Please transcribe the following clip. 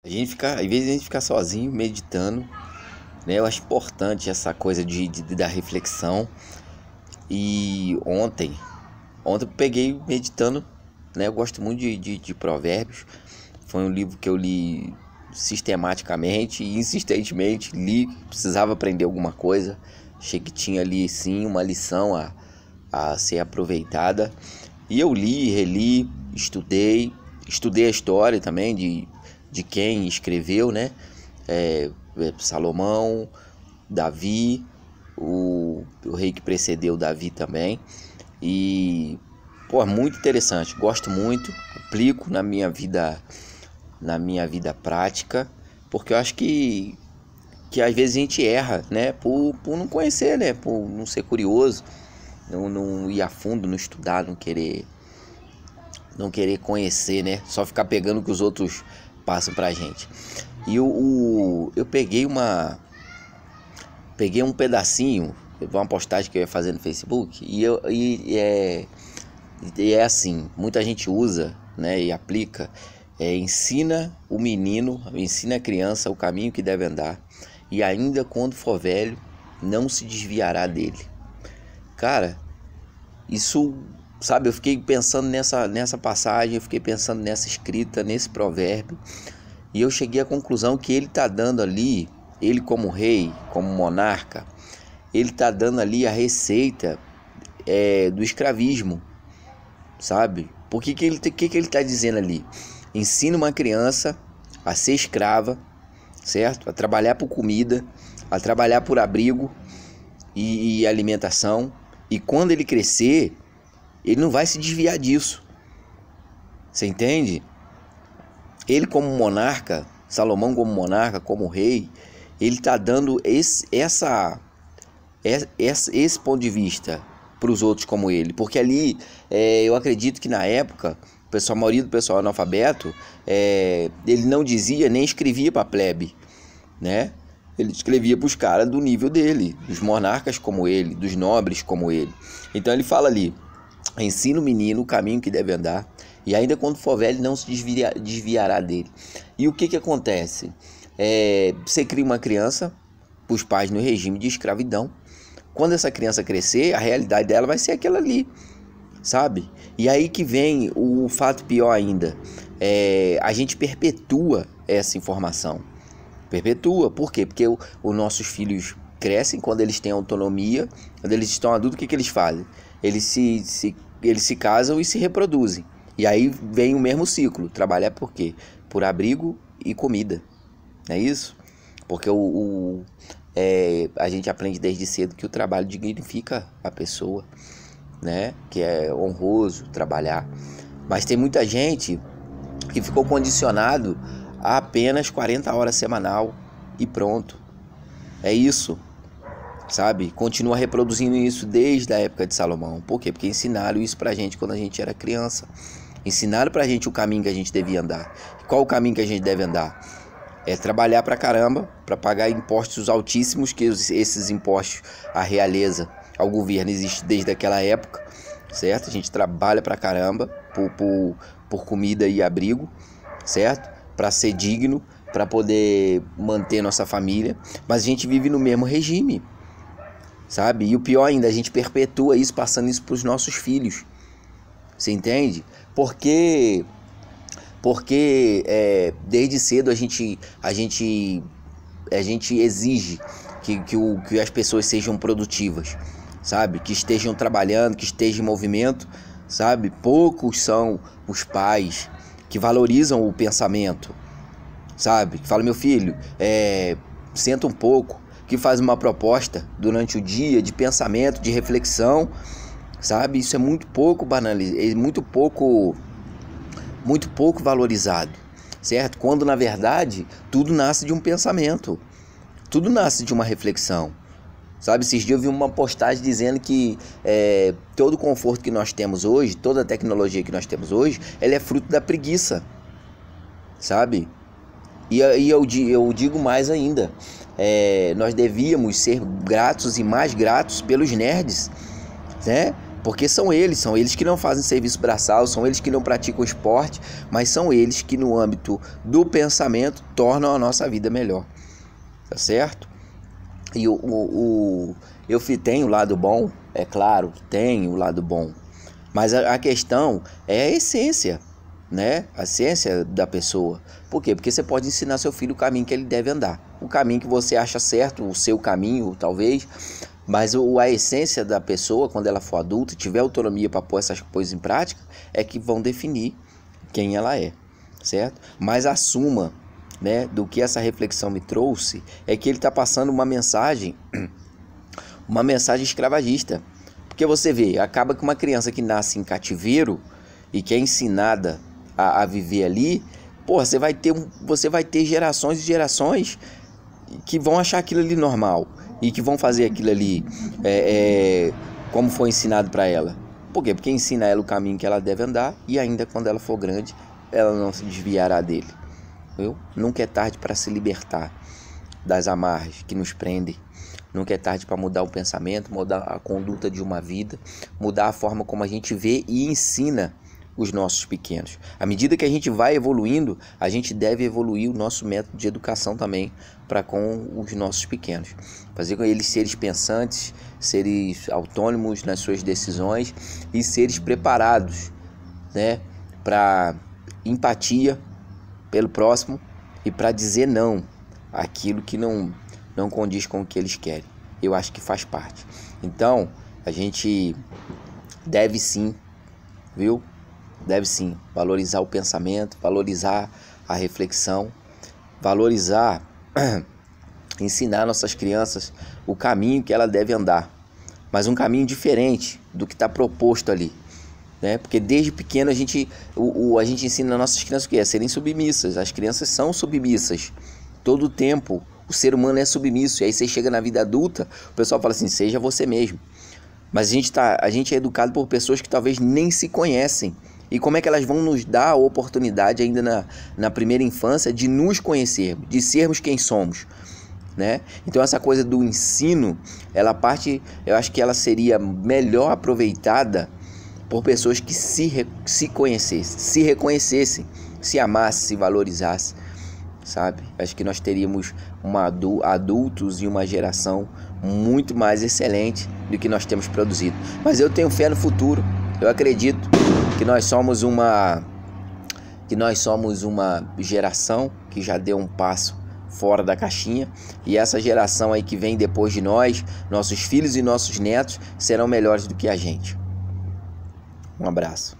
Às vezes a gente fica sozinho, meditando, né? Eu acho importante essa coisa da reflexão. E ontem eu peguei meditando, né? Eu gosto muito de Provérbios. Foi um livro que eu li sistematicamente e insistentemente. Precisava aprender alguma coisa. Achei que tinha ali sim uma lição a ser aproveitada. E eu li, reli, estudei a história também de quem escreveu, né? Salomão, Davi, o rei que precedeu Davi também. E, pô, é muito interessante, gosto muito, aplico na minha vida prática, porque eu acho que às vezes a gente erra, né? Por não conhecer, né? Por não ser curioso, não ir a fundo, não estudar, não querer conhecer, né? Só ficar pegando o que os outros passam pra gente. E eu peguei um pedacinho, uma postagem que eu ia fazer no Facebook, e é assim, muita gente usa, né, e aplica, ensina a criança o caminho que deve andar, e ainda quando for velho, não se desviará dele. Cara, isso, sabe, eu fiquei pensando nessa passagem, eu fiquei pensando nessa escrita, nesse provérbio, e eu cheguei à conclusão que ele está dando ali, ele como rei, como monarca, ele está dando ali a receita do escravismo, sabe? Por que ele está dizendo ali? Ensina uma criança a ser escrava, certo? A trabalhar por comida, a trabalhar por abrigo e alimentação. E quando ele crescer, ele não vai se desviar disso. Você entende? Ele como monarca, Salomão como monarca, como rei, ele está dando esse ponto de vista para os outros como ele. Porque ali, eu acredito que na época, a maioria do pessoal analfabeto, ele não dizia nem escrevia para a plebe, né? Ele escrevia para os caras do nível dele, dos monarcas como ele, dos nobres como ele. Então ele fala ali, ensina o menino o caminho que deve andar, e ainda quando for velho não se desviará dele. E o que acontece? Você cria uma criança para os pais no regime de escravidão. Quando essa criança crescer, a realidade dela vai ser aquela ali, sabe? E aí que vem o fato pior ainda. A gente perpetua essa informação. Perpetua. Por quê? Porque os nossos filhos crescem, quando eles têm autonomia, quando eles estão adultos, o que eles fazem? Eles se casam e se reproduzem. E aí vem o mesmo ciclo. Trabalhar por quê? Por abrigo e comida. Não é isso? Porque a gente aprende desde cedo que o trabalho dignifica a pessoa, né? Que é honroso trabalhar. Mas tem muita gente que ficou condicionado a apenas 40 horas semanal e pronto. É isso, sabe? Continua reproduzindo isso desde a época de Salomão. Por quê? Porque ensinaram isso pra gente quando a gente era criança. Ensinaram pra gente o caminho que a gente devia andar. Qual o caminho que a gente deve andar? É trabalhar pra caramba, pra pagar impostos altíssimos, que esses impostos, a realeza, ao governo, existe desde aquela época, certo? A gente trabalha pra caramba por comida e abrigo, certo? Pra ser digno, pra poder manter nossa família, mas a gente vive no mesmo regime, sabe? E o pior ainda, a gente perpetua isso, passando isso pros nossos filhos. Você entende? Porque desde cedo a gente exige que as pessoas sejam produtivas, sabe? Que estejam trabalhando, que estejam em movimento, sabe? Poucos são os pais que valorizam o pensamento, sabe? Que falam, meu filho, senta um pouco, que faz uma proposta durante o dia de pensamento, de reflexão, sabe? Isso é muito pouco banalizado, é muito pouco valorizado, certo? Quando na verdade tudo nasce de um pensamento, tudo nasce de uma reflexão, sabe? Esses dias eu vi uma postagem dizendo que todo o conforto que nós temos hoje, toda a tecnologia que nós temos hoje, ela é fruto da preguiça, sabe? E eu digo mais ainda, nós devíamos ser gratos e mais gratos pelos nerds, né? Porque são eles que não fazem serviço braçal, são eles que não praticam esporte, mas são eles que no âmbito do pensamento tornam a nossa vida melhor, tá certo? E eu tenho o lado bom, é claro, tem o lado bom, mas a questão é a essência, né? A essência da pessoa. Por quê? Porque você pode ensinar seu filho o caminho que ele deve andar, o caminho que você acha certo, o seu caminho, talvez, mas a essência da pessoa, quando ela for adulta e tiver autonomia para pôr essas coisas em prática, é que vão definir quem ela é, certo? Mas assuma, né, do que essa reflexão me trouxe, é que ele está passando uma mensagem escravagista. Porque você vê, acaba que uma criança que nasce em cativeiro e que é ensinada a viver ali, porra, você vai ter gerações e gerações que vão achar aquilo ali normal e que vão fazer aquilo ali como foi ensinado para ela. Por quê? Porque ensina ela o caminho que ela deve andar e ainda quando ela for grande, ela não se desviará dele. Viu? Nunca é tarde para se libertar das amarras que nos prendem. Nunca é tarde para mudar o pensamento, mudar a conduta de uma vida, mudar a forma como a gente vê e ensina os nossos pequenos. À medida que a gente vai evoluindo, a gente deve evoluir o nosso método de educação também para com os nossos pequenos. Fazer com eles seres pensantes, seres autônomos nas suas decisões e seres preparados, né, para empatia pelo próximo e para dizer não àquilo que não condiz com o que eles querem. Eu acho que faz parte. Então, a gente deve sim, viu? Deve sim valorizar o pensamento, valorizar a reflexão, valorizar, ensinar nossas crianças o caminho que ela deve andar, mas um caminho diferente do que está proposto ali, né? Porque desde pequeno a gente ensina nossas crianças o que é? Serem submissas. As crianças são submissas todo o tempo. O ser humano é submisso. E aí você chega na vida adulta, o pessoal fala assim, seja você mesmo. Mas a gente é educado por pessoas que talvez nem se conhecem. E como é que elas vão nos dar a oportunidade ainda na primeira infância de nos conhecermos, de sermos quem somos, né? Então essa coisa do ensino, eu acho que ela seria melhor aproveitada por pessoas que se conhecessem, se reconhecessem, se amassem, se valorizassem, sabe? Acho que nós teríamos adultos e uma geração muito mais excelente do que nós temos produzido. Mas eu tenho fé no futuro. Eu acredito que nós somos uma geração que já deu um passo fora da caixinha, e essa geração aí que vem depois de nós, nossos filhos e nossos netos, serão melhores do que a gente. Um abraço.